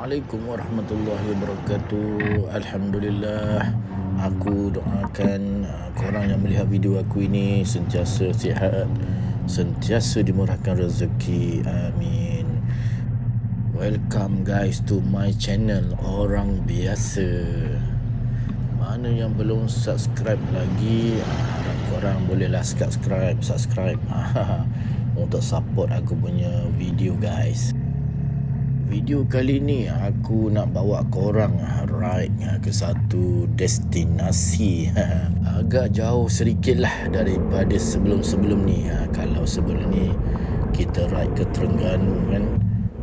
Assalamualaikum warahmatullahi wabarakatuh. Alhamdulillah, aku doakan korang yang melihat video aku ini sentiasa sihat, sentiasa dimurahkan rezeki, amin. Welcome guys to my channel Orang Biasa. Mana yang belum subscribe lagi, harap korang bolehlah subscribe untuk support aku punya video guys. Video kali ni aku nak bawa korang ride ke satu destinasi agak jauh sedikit lah daripada sebelum-sebelum ni. Kalau sebelum ni kita ride ke Terengganu kan,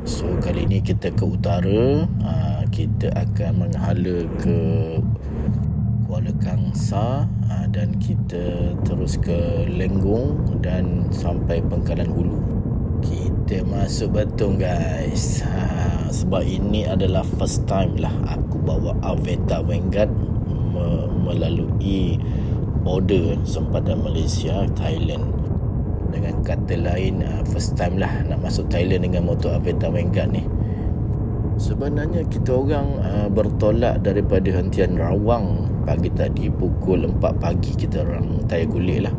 so kali ni kita ke utara. Kita akan menghala ke Kuala Kangsar dan kita terus ke Lenggong dan sampai Pangkalan Hulu. Kita masuk Betong guys. Sebab ini adalah first time lah aku bawa Aveta Vanguard melalui border sempadan Malaysia Thailand. Dengan kata lain, first time lah nak masuk Thailand dengan motor Aveta Vanguard ni. Sebenarnya kita orang bertolak daripada hentian Rawang pagi tadi pukul 4 pagi kita orang tayar gulik lah.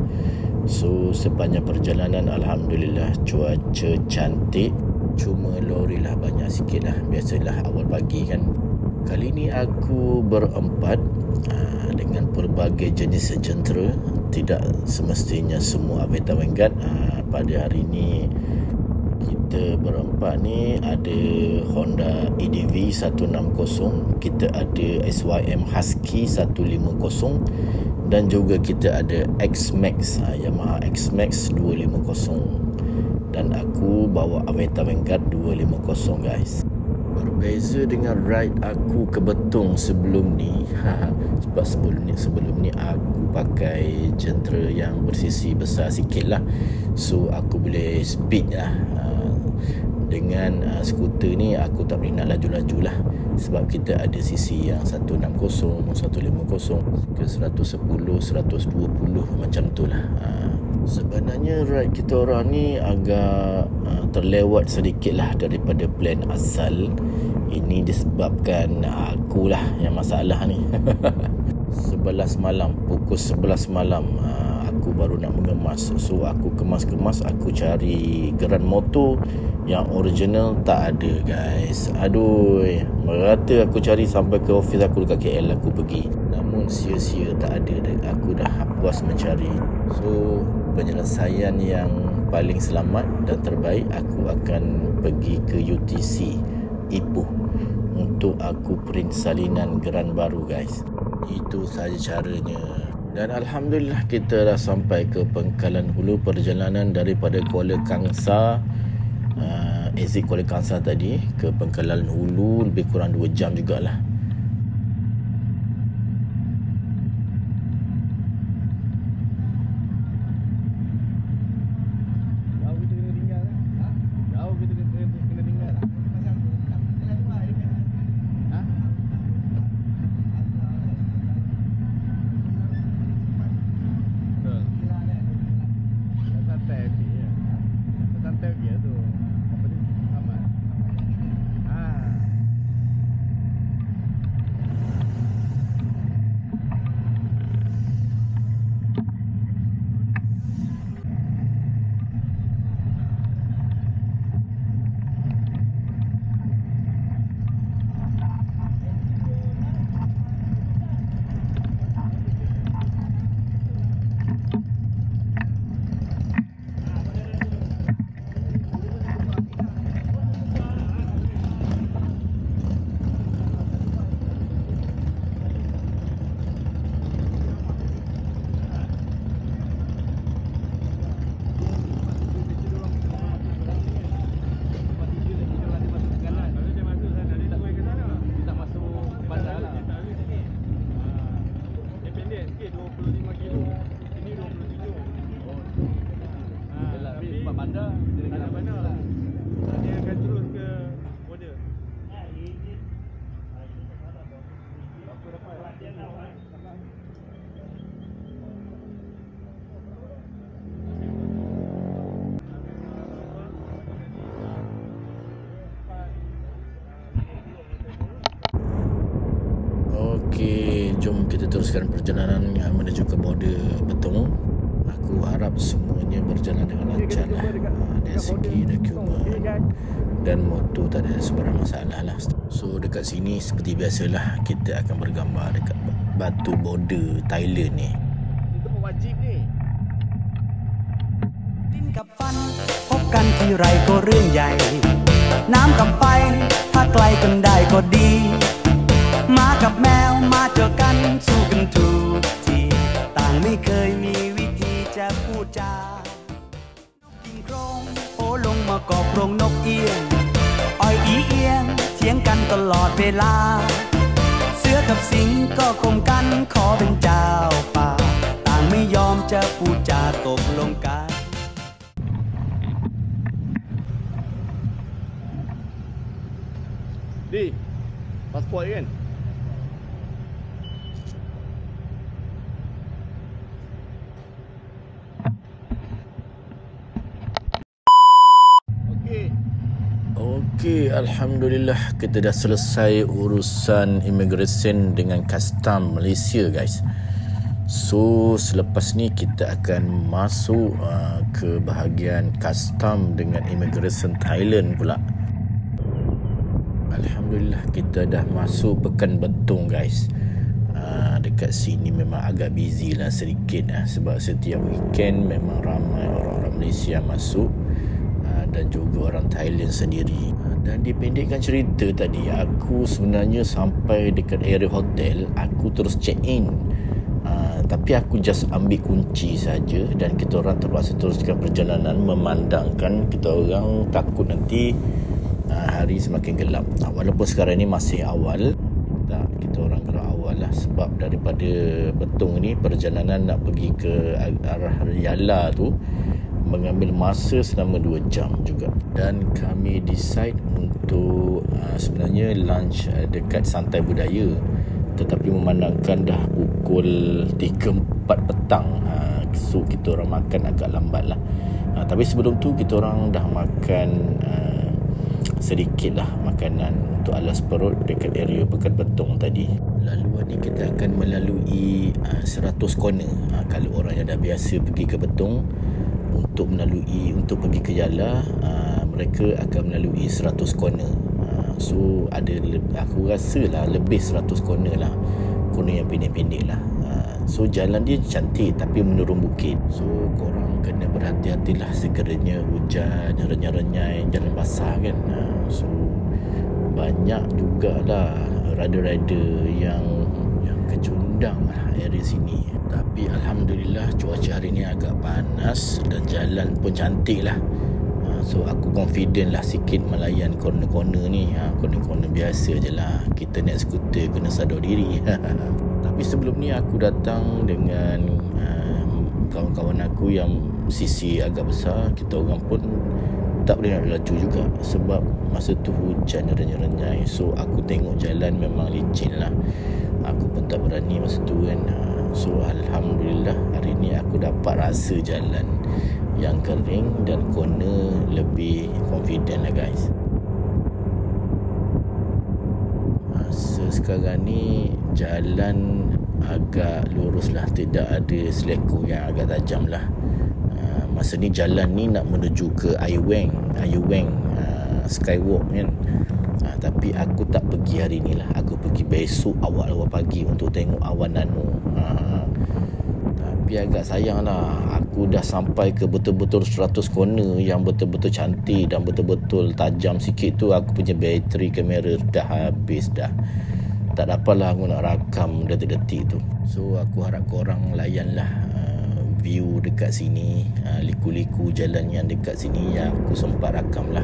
So sepanjang perjalanan alhamdulillah cuaca cantik, cuma lori lah banyak sikit lah. Biasalah awal pagi kan. Kali ni aku berempat dengan pelbagai jenis jentera. Tidak semestinya semua Aveta Vanguard. Pada hari ni kita berempat ni ada Honda EDV 160, kita ada SYM Husky 150 dan juga kita ada X-Max, Yamaha X-Max 250, dan aku bawa Aveta Vanguard 250 guys. Berbeza dengan ride aku ke Betong sebelum ni sebab sebelum ni aku pakai jentera yang bersisi besar sikit lah, so aku boleh speed lah. Dengan skuter ni aku tak boleh nak laju-laju lah, sebab kita ada sisi yang 160, 150 ke 110, 120 macam tu lah. Sebenarnya ride kita orang ni agak terlewat sedikit lah daripada plan asal. Ini disebabkan aku lah yang masalah ni. 11 malam, pukul 11 malam aku baru nak mengemas. So aku kemas-kemas, aku cari geran motor yang original, tak ada guys. Aduh, merata aku cari sampai ke office aku dekat KL aku pergi, namun sia-sia, tak ada. Aku dah puas mencari. So penyelesaian yang paling selamat dan terbaik, aku akan pergi ke UTC Ipoh untuk aku print salinan geran baru guys. Itu saja caranya. Dan alhamdulillah kita dah sampai ke Pangkalan Hulu. Perjalanan daripada Kuala Kangsar, exit Kuala Kangsar tadi ke Pangkalan Hulu lebih kurang 2 jam jugalah. Okey, jom kita teruskan perjalanan menuju ke border Betong. Aku harap semuanya berjalan dengan lancar lah, dari segi dokumen dan motor tak ada sebarang masalah lah. So dekat sini seperti biasalah, kita akan bergambar dekat batu border Thailand ni. Itu wajib ni. ดินกับฟันพบกันที่ไรก็เรื่องใหญ่น้ำกับไฟถ้าไกลกันได้ก็ดีหมากับแมวมาเจอกันสู้กันทุกทีต่างไม่เคยมีวิธีจะพูดจานกกินโครงโอลงมาเกาะโครงนกเอียงอ้อยอีเอียงเถียงกันตลอดเวลาเสือกับสิงก็คมกันขอเป็นเจ้าป่าต่างไม่ยอมจะพูดจาตกลงกัน Di, pasport kan? Okey, Alhamdulillah kita dah selesai urusan immigration dengan custom Malaysia guys. So selepas ni kita akan masuk ke bahagian custom dengan immigration Thailand pula. Alhamdulillah kita dah masuk Pekan Betong guys. Dekat sini memang agak busy lah sedikit sebab setiap weekend memang ramai orang-orang Malaysia masuk dan juga orang Thailand sendiri. Dan dipendekkan cerita tadi, aku sebenarnya sampai dekat area hotel, aku terus check in. Tapi aku just ambil kunci saja dan kita orang terpaksa teruskan perjalanan memandangkan kita orang takut nanti hari semakin gelap. Walaupun sekarang ni masih awal, kita orang gerak awal lah sebab daripada Betong ni perjalanan nak pergi ke arah Yala tu mengambil masa selama 2 jam juga. Dan kami decide untuk sebenarnya lunch dekat Santai Budaya, tetapi memandangkan dah pukul 3-4 petang, so kita orang makan agak lambat lah. Tapi sebelum tu kita orang dah makan sedikit lah makanan untuk alas perut dekat area Pekan Betong tadi. Laluan ni kita akan melalui 100 corner. Kalau orang yang dah biasa pergi ke Betong, untuk pergi ke Yala, mereka akan melalui 100 corner. So ada, aku rasa lah lebih 100 corner lah, corner yang pendek-pendek lah. So jalan dia cantik tapi menurun bukit, so korang kena berhati-hatilah sekiranya hujan renyai-renyai, jalan basah kan. So banyak jugalah rider-rider yang kecundang lah area sini. Tapi Alhamdulillah cuaca hari ni agak panas dan jalan pun cantik lah. So aku confident lah sikit melayan corner-corner ni. Corner-corner biasa je lah, kita naik skuter kena sadar diri. Tapi sebelum ni aku datang dengan kawan-kawan aku yang sisi agak besar. Kita orang pun tak boleh nak laju juga sebab masa tu hujan renyai-renyai. So aku tengok jalan memang licin lah, aku pun tak berani masa tu kan. So Alhamdulillah hari ni aku dapat rasa jalan yang kering dan corner lebih confident lah guys. Masa sekarang ni jalan agak lurus lah, tidak ada seleko yang agak tajam lah. Masa ni jalan ni nak menuju ke Aiweng Skywalk kan. Tapi aku tak pergi hari ni lah, aku pergi besok awal-awal pagi untuk tengok awan nano. Tapi agak sayang lah, aku dah sampai ke betul-betul 100 corner yang betul-betul cantik dan betul-betul tajam sikit tu. Aku punya bateri kamera dah habis dah, tak dapatlah aku nak rakam detik-detik tu. So aku harap korang layan lah view dekat sini, liku-liku jalan yang dekat sini yang aku sempat rakam lah.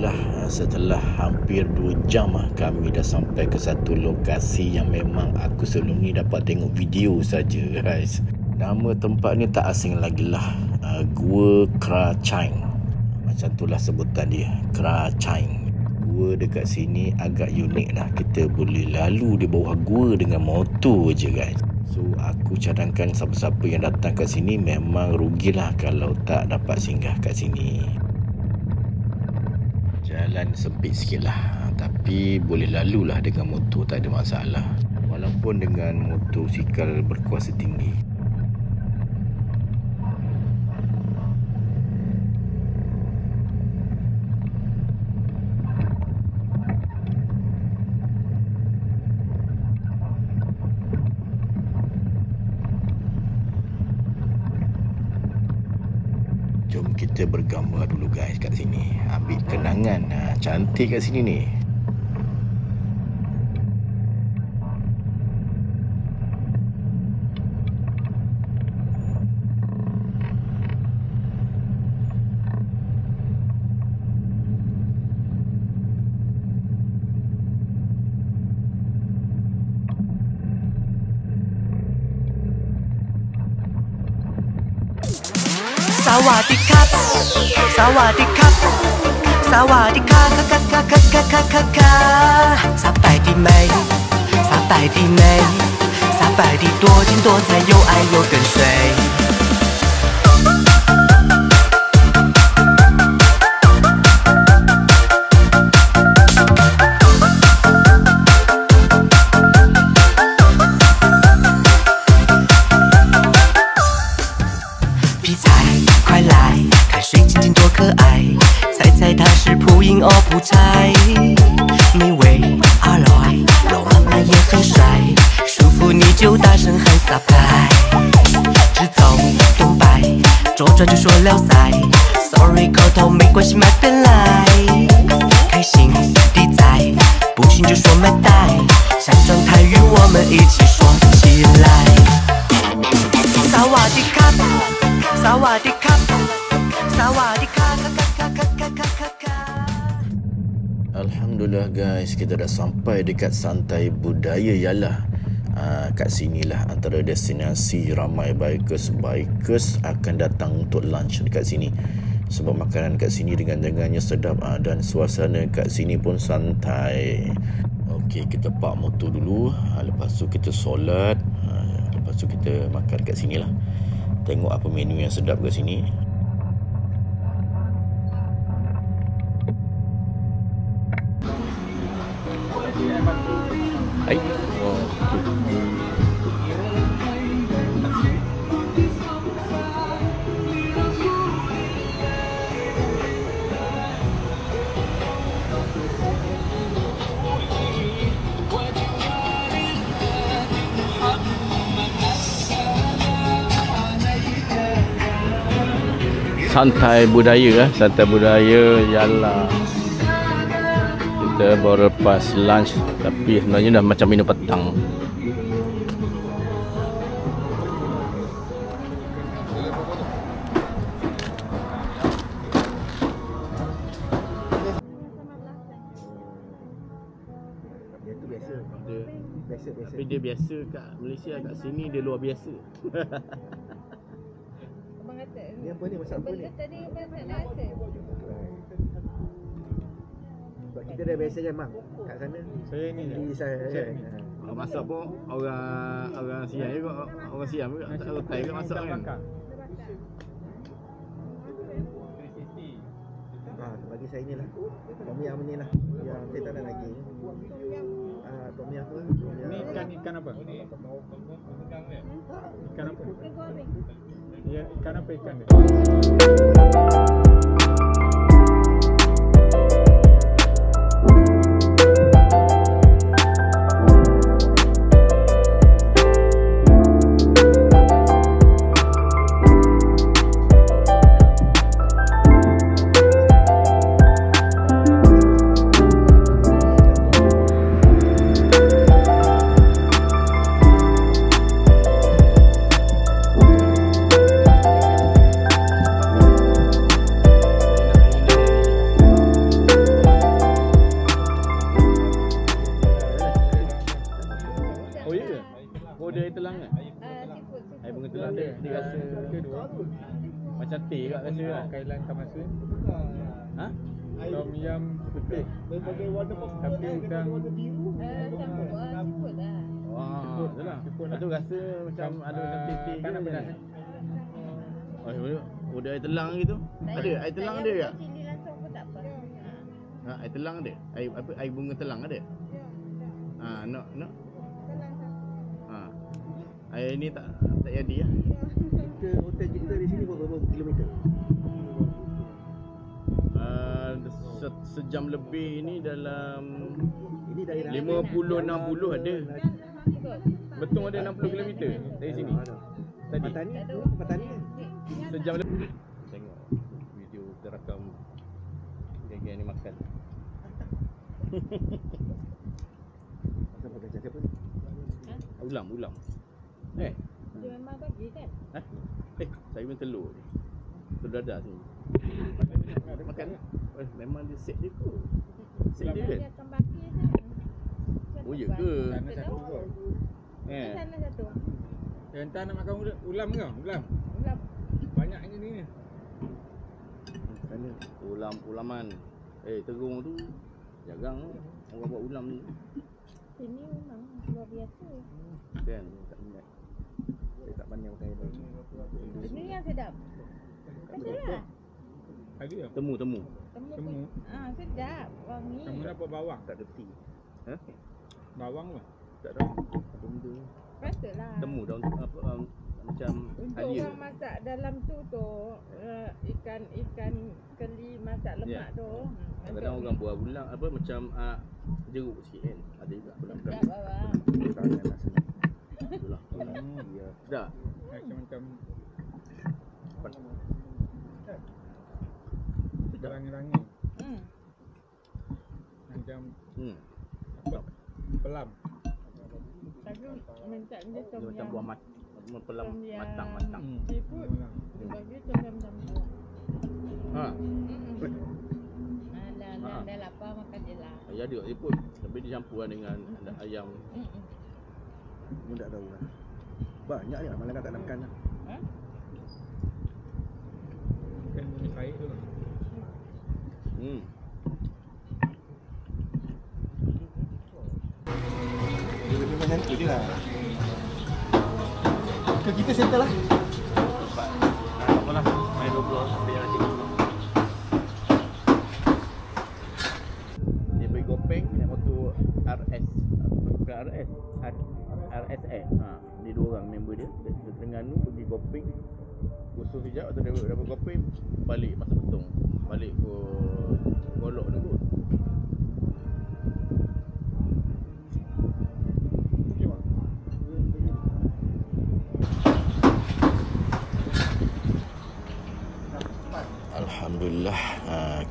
Alhamdulillah, setelah hampir 2 jam kami dah sampai ke satu lokasi yang memang aku sebelum ni dapat tengok video saja, guys. Nama tempat ni tak asing lagi lah, Gua Kra Chang. Macam itulah sebutan dia, Kra Chang. Gua dekat sini agak unik lah. Kita boleh lalu di bawah gua dengan motor je, guys. So aku cadangkan siapa-siapa yang datang kat sini memang rugilah kalau tak dapat singgah kat sini. Jalan sempit sikit lah, tapi boleh lalulah dengan motor, tak ada masalah. Walaupun dengan motosikal berkuasa tinggi. Jom kita bergambar dulu, guys, kat sini. Ambil kenangan. Cantik kat sini ni. Sawadikap, sawadikap, sawadikap, sampai di美，sampai di美，sampai di多金多彩，有爱有跟随。它是蒲英哦蒲柴，你为阿来，老妈妈也很帅，舒服你就大声喊撒拍，直走东北，左转就说了塞 ，Sorry 口头没关系慢点来，开心地在，不行就说买带，山庄台语我们一起说起来，萨瓦迪卡，萨瓦迪卡，萨瓦迪卡。Alhamdulillah, guys, kita dah sampai dekat Santai Budaya Yala. Kat sinilah antara destinasi ramai bikers akan datang untuk lunch dekat sini. Sebab makanan kat sini dengan-dengannya sedap, dan suasana kat sini pun santai. Okey, kita park motor dulu. Lepas tu kita solat. Lepas tu kita makan kat sinilah. Tengok apa menu yang sedap kat sini. Hai. Santai Budaya, Santai Budaya Yala. Kita baru lepas lunch, tapi sebenarnya dah macam minum petang. Dia tu biasa. Tapi dia biasa kat Malaysia, kat sini dia luar biasa. Abang kata Ni apa ni, masak apa ni? Tadi abang tak ada rasa. Sebab kita dah biasa kan bang kat sana. Saya ni saya. Orang masak pun orang Siam juga, orang Siam juga, orang Thai juga masak kan. Bagi saya ni lah. Tom yum ni lah. Yang saya tak nak lagi. Tom yum tu. Ni ikan apa? Ikan apa? Ya, ikan apa ikan dia? Macam teh kat rasa lah. Kailan Tamasun. Ha? Tom yam putih. Berbagai warna tapi udang Campur siput lah. Wah, itulah. Itu rasa macam ada macam teh-teh tak nak ke. pedas. Oh, ada air telang gitu? Ada air telang ada tak? Cili langsung pun tak apa. Ha, air telang ada? Air apa? Air bunga telang ada? Ha, nak. Ha. Air ni tak jadi lah. Hotel kita di sini berapa kilometer? Sejam lebih ini dalam Ini daerah 50-60 ada. Betul ada 60 km dari sini. Tadi. Petani kan? Sejam lebih. Tengok video terakam geng-geng ni makan. Siapa kerja siapa? Ulam. Dia memang bagi kan? Saya main telur ni. Telur dadah sini. Makan ni. Memang dia set dia ke? Set dia kan? Dia akan bagi je. Oh ya ke? Sana satu kot. Sana satu. Entah nak makan ulam ke? Ulam. Ulam. Banyak je ni. Sana ulaman. Terung tu jarang orang buat ulam ni. Ini memang luar biasa. Kan? Tak minat. Saya tak pandai makan itu. Ini yang sedap. Adalah. Ada tak? Temu. Temu. Temu. Sedap. Wangi. Kamu dapat bawang. Tak reti. Ha? Bawang ke? Tak tahu. Apa benda? Patutlah. Temu daun apa macam Untuk halia. orang masak dalam tu ikan keli masak lemak tu. Kadang-kadang orang buat ulang apa macam jeruk sikit kan. Ada juga ulang Tak kan. bawa. Tangan nak senang. Itulah. Ya. Dah. Macam Sedap. rangi-rangi. Macam apa? Pelam. Tapi minta dia Dia tom macam yam. buah pelam Tom yam. matang. Siput. Dia bagi tom yam campur. Ha. Dah lapar makan je lah. Ya ada kat siput. Tapi dicampur dengan ayam. Kamu tak tahu lah. Banyak ni malah tak nak makan lah. Kan bumi saik tu. Dia lebih macam tu je lah. Kita settle lah. Apa lah. Main 20 sampai yang nanti. Dia pergi Gopeng naik motor RS. Bukan RS. RSA. Ni dua orang member dia. Dari Terengganu pergi Gopeng. Kursus sekejap atau daripada Gopeng balik Pasar Betong. Balik ke Golok dulu. Alhamdulillah,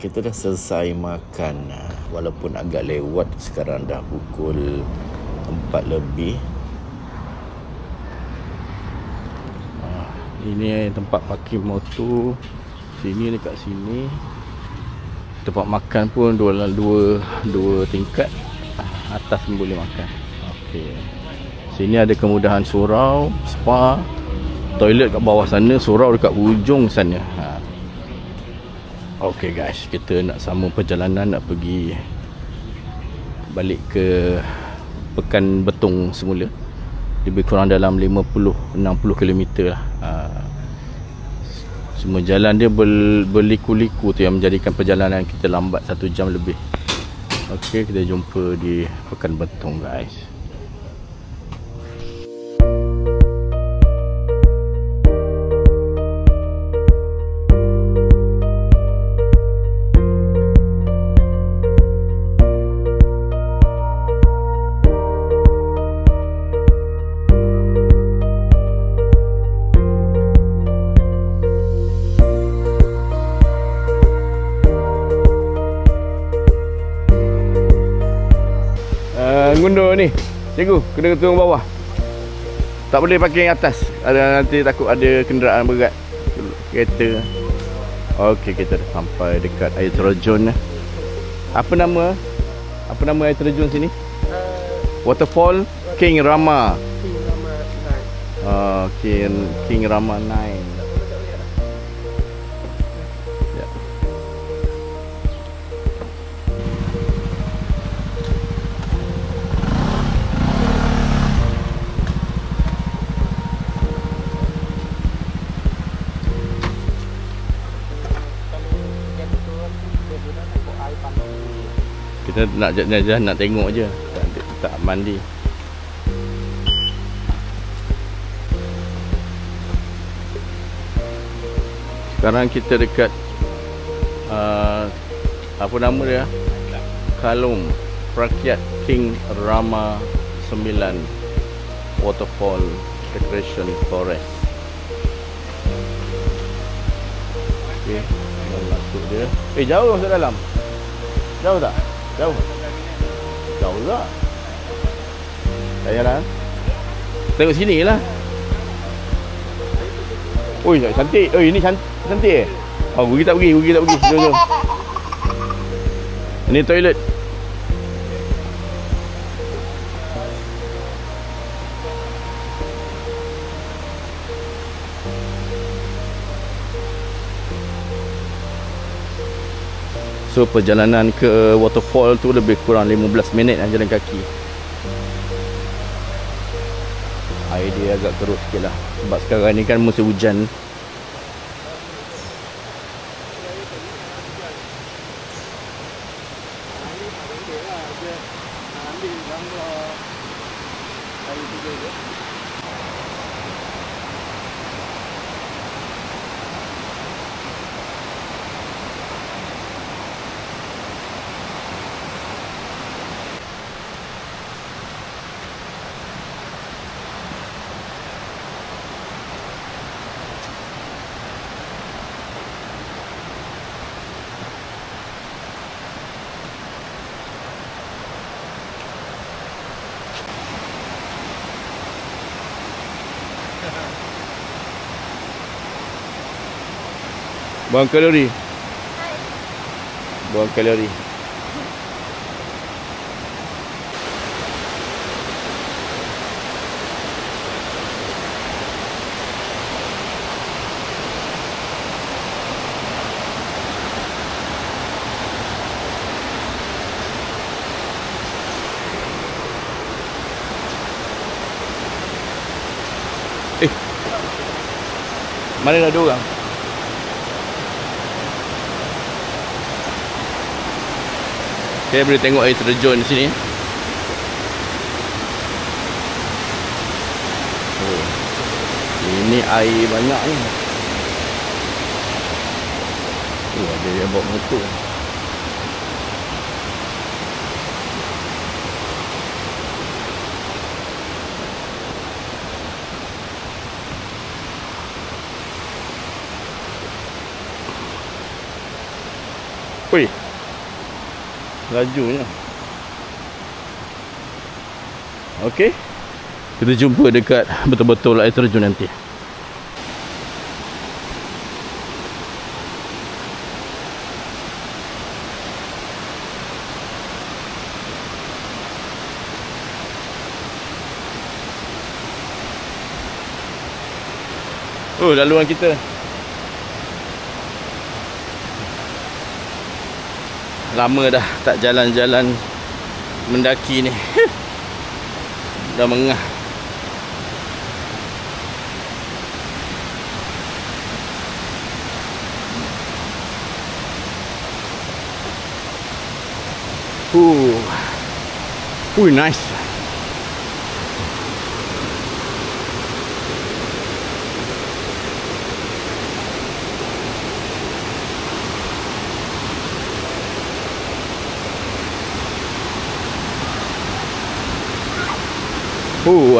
kita dah selesai makan. Walaupun agak lewat, sekarang dah pukul 4 lebih. Ini tempat parking motor. Sini dekat sini. Tempat makan pun dua tingkat. Atas pun boleh makan. Okey. Sini ada kemudahan surau, spa, toilet kat bawah sana, surau dekat hujung sana. Okey guys, kita nak sambung perjalanan, nak pergi balik ke Pekan Betong semula. Lebih kurang dalam 50-60 km lah. Semua jalan dia berliku-liku tu yang menjadikan perjalanan kita lambat 1 jam lebih. Okey, kita jumpa di Pekan Betong guys. Ngundur ni cikgu, kena turun bawah. Tak boleh parking atas. Nanti takut ada kenderaan berat, kereta. Okey, kita dah sampai dekat air terjun. Apa nama air terjun sini? Waterfall King Rama. King Rama 9. Kita nak tengok je, tak mandi. Sekarang kita dekat apa nama dia? Kalum Prakyat King Rama 9 Waterfall Recreation Forest. Okey, masuk dia. Jauh masuk dalam. Jauh tak? Jauh. Jauh tak? Tak payahlah. Tengok sini lah. Oi, cantik. Oi, ini cantik. Oh, pergi tak pergi. Jom. Ini toilet. So perjalanan ke waterfall tu lebih kurang 15 minit jalan kaki. Air dia agak teruk sikit lah, sebab sekarang ni kan musim hujan. Buang kalori. Buang kalori. Mana ada orang? Saya boleh tengok air terjun di sini. Oh, ini air banyak ni. Oh, ada yang bawa motor. Oi, lajunya. Okey, kita jumpa dekat betul-betul air terjun nanti. Oh, laluan kita. Lama dah tak jalan-jalan mendaki ni. Dah mengah. Nice.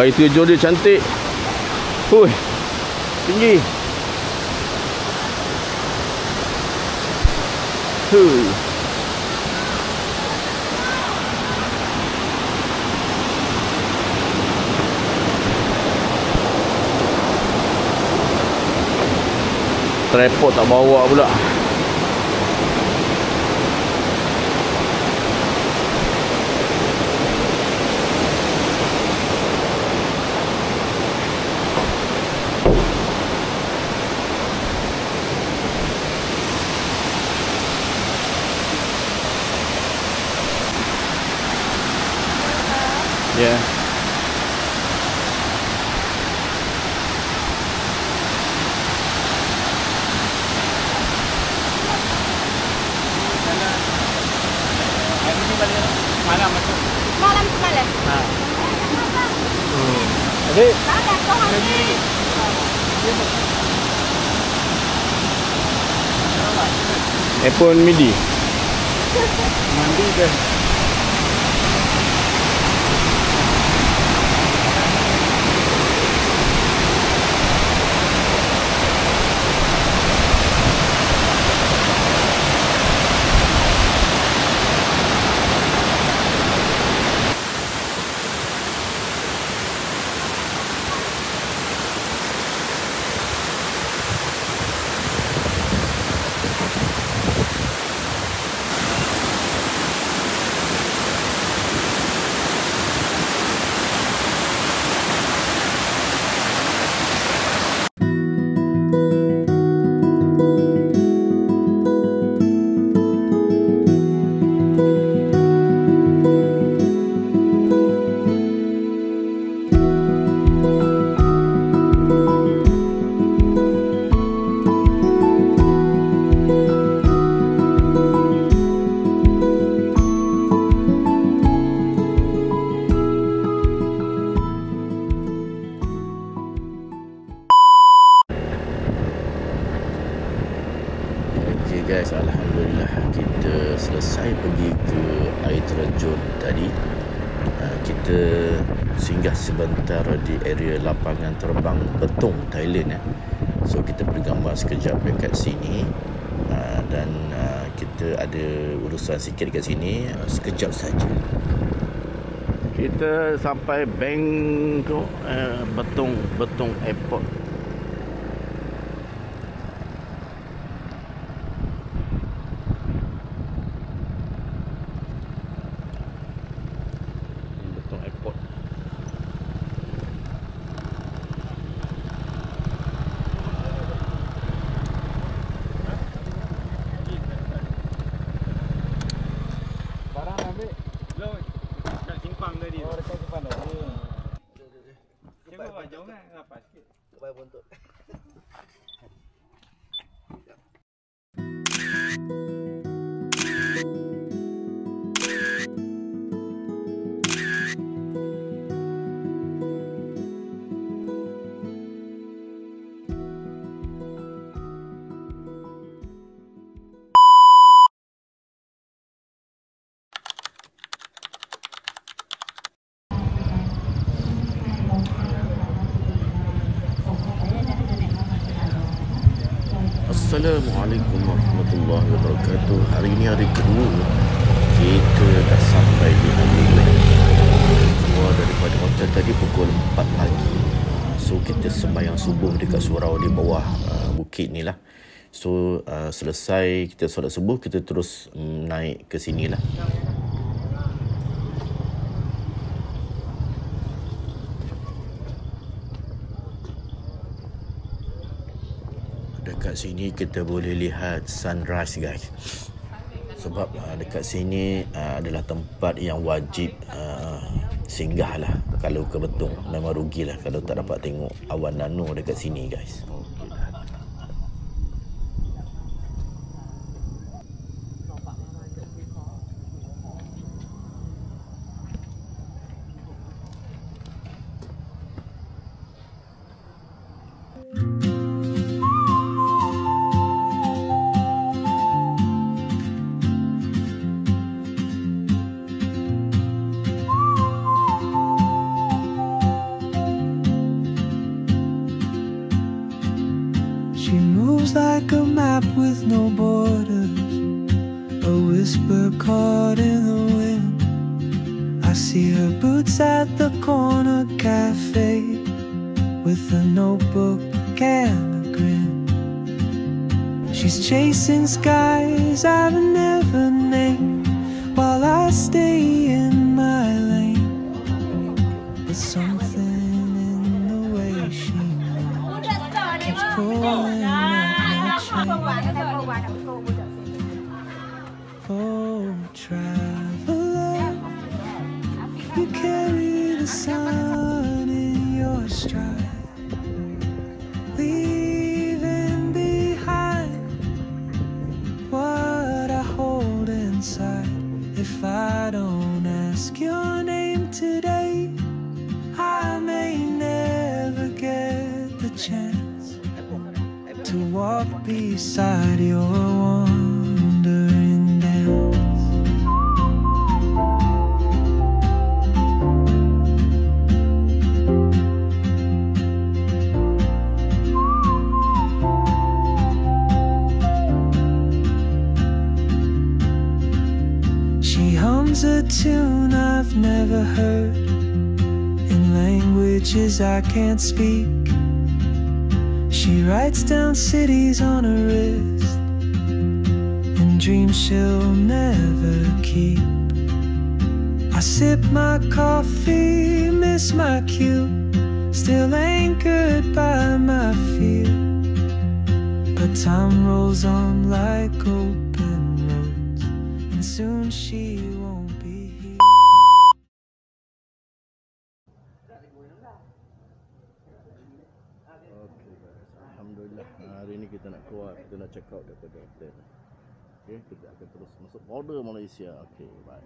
Air terjun dia cantik. Tinggi. Tripod tak bawa pula. Yeah. Ini balik. Adik. iPhone midi. Mandi dah. Guys, alhamdulillah kita selesai pergi ke air terjun tadi. Kita singgah sebentar di area lapangan terbang Betong, Thailand. So kita beri gambar sekejap dekat sini. Dan kita ada urusan sikit dekat sini, sekejap saja. Kita sampai Bangkok Betong Airport. Assalamualaikum warahmatullahi wabarakatuh. Hari ini hari kedua kita dah sampai di Adelaide. Keluar daripada hotel tadi pukul 4 pagi. So kita sembahyang subuh dekat surau di bawah bukit ni lah. So selesai kita solat subuh, kita terus naik ke sini lah. Dekat sini kita boleh lihat sunrise, guys. Sebab dekat sini adalah tempat yang wajib singgah lah. Kalau ke Betong memang rugilah kalau tak dapat tengok awan nano dekat sini, guys. She moves like a map with no borders, a whisper caught in the wind. I see her boots at the corner cafe, with a notebook and a grin. She's chasing skies I've never named, while I stay in my lane. But something in the way she moves keeps pulling at my chain. Oh, traveler, you carry the sun in your stride, leaving behind what I hold inside. If I don't ask your name today, I may never walk beside your wandering dance. She hums a tune I've never heard in languages I can't speak. She writes down cities on her wrist and dreams she'll never keep. I sip my coffee, miss my cue, still anchored by my fear. But time rolls on like open roads, and soon she won't be here. Okay guys, alhamdulillah hari ni kita nak keluar, kita nak check out daripada hotel. Okay, kita akan terus masuk border Malaysia. Okay, bye.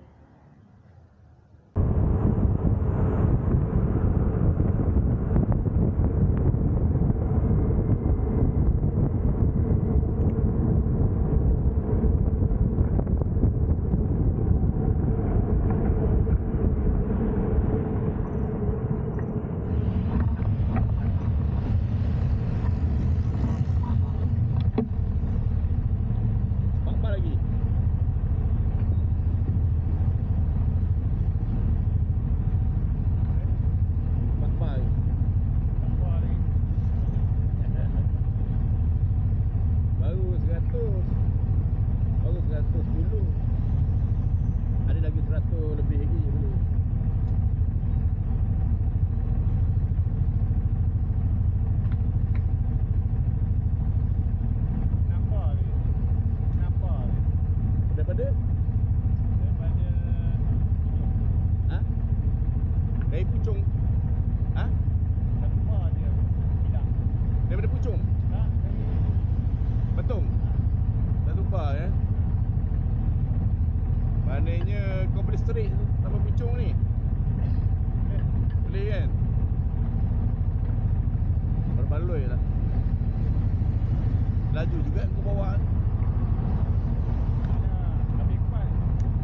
Maknanya kau boleh straight tanpa pucung ni. Boleh kan? Berbaloi lah. Laju juga kau bawa. Lebih kuat.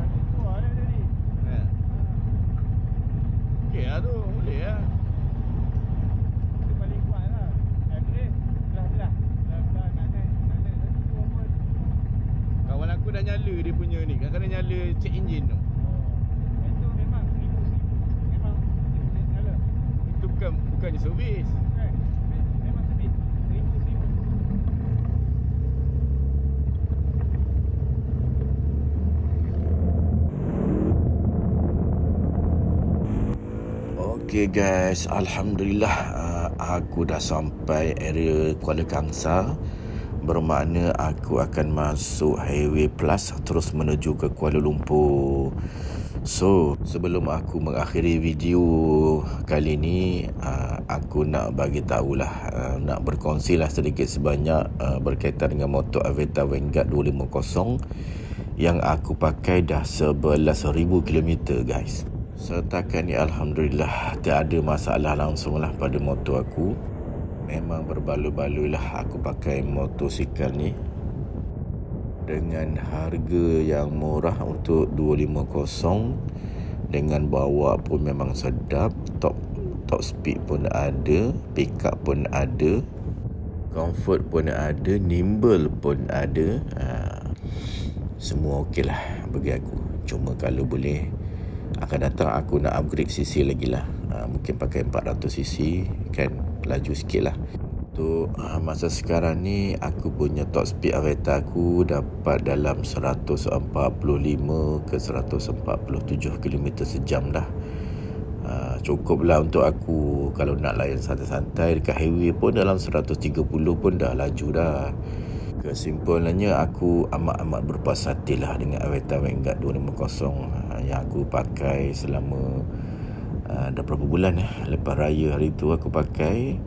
Tadi keluar dah tadi. Okey lah tu, boleh lah. Itu paling kuat lah. Boleh. Belah-belah nak naik satu dua pun. Kawan aku dah nyala dia punya ni. Kadang-kadang nyala check engine tu. Itu memang memang nyala. Itu bukannya servis. Memang sedih. 1000. Okay guys, alhamdulillah aku dah sampai area Kuala Kangsar. Bermakna aku akan masuk Highway Plus terus menuju ke Kuala Lumpur. So, sebelum aku mengakhiri video kali ni, aku nak bagi tahulah, nak berkongsilah sedikit sebanyak berkaitan dengan motor Aveta Vanguard 250 yang aku pakai dah 11,000 km guys. Setakat ni alhamdulillah tiada masalah langsung lah pada motor aku. Memang berbaloi-baloi lah aku pakai motosikal ni dengan harga yang murah untuk 250. Dengan bawa pun memang sedap, top speed pun ada, pick up pun ada, comfort pun ada, nimble pun ada. Semua okey lah bagi aku. Cuma kalau boleh akan datang aku nak upgrade cc lagi lah. Mungkin pakai 400cc kan, laju sikit lah. Untuk masa sekarang ni aku punya top speed Aveta aku dapat dalam 145 ke 147 km sejam dah. Cukup lah untuk aku kalau nak layan santai-santai dekat highway pun dalam 130 pun dah laju dah. Kesimpulannya aku amat-amat berpuas hati lah dengan Aveta Vanguard 250 yang aku pakai selama dah berapa bulan lepas raya hari tu aku pakai.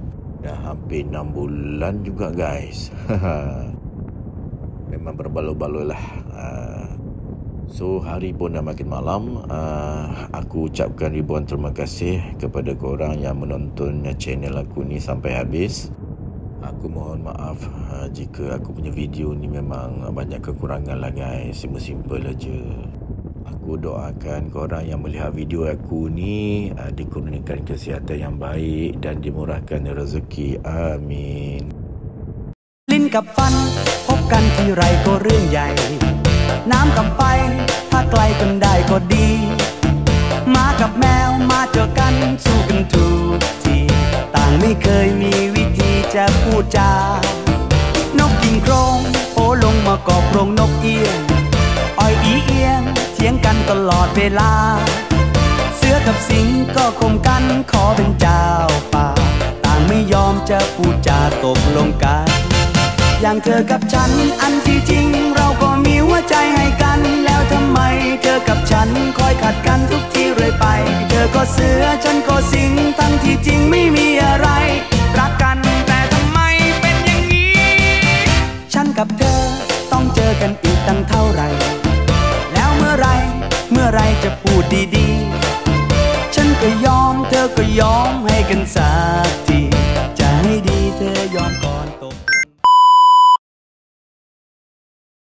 Dah hampir 6 bulan juga guys. Memang berbaloi-baloi lah. So hari pun dah makin malam. Aku ucapkan ribuan terima kasih kepada korang yang menonton channel aku ni sampai habis. Aku Aku mohon maaf jika aku punya video ni memang banyak kekurangan lah guys. Simple aja. Aku doakan korang yang melihat video aku ni dikurniakan kesihatan yang baik dan dimurahkan rezeki. Amin. ลิ้นกับฟันพบกันทีไรก็เรื่องใหญ่น้ำกับไฟถ้าไกลกันได้ก็ดีหมากับแมวมาเจอกันสู้กันทุกทีต่างไม่เคยมีวิธีจะพูดจานกกิ่งโครงโผล่ลงมาเกาะโพรงนกเอี้ยงอ้อยอีเอียงเถียงกันตลอดเวลาเสือกับสิงก็คมกันขอเป็นเจ้าป่าต่างไม่ยอมจะพูดจาตกลงกันอย่างเธอกับฉันอันที่จริงเราก็มีหัวใจให้กันแล้วทำไมเธอกับฉันคอยขัดกันทุกทีเรื่อยไปเธอก็เสือฉันก็สิงทั้งที่จริงไม่มีอะไรรักกันแต่ทำไมเป็นอย่างนี้ฉันกับเธอต้องเจอกันอีกตั้งเท่าไหร่แล้วเมื่อไรจะพูดดีๆฉันก็ยอมเธอก็ยอมให้กันสัก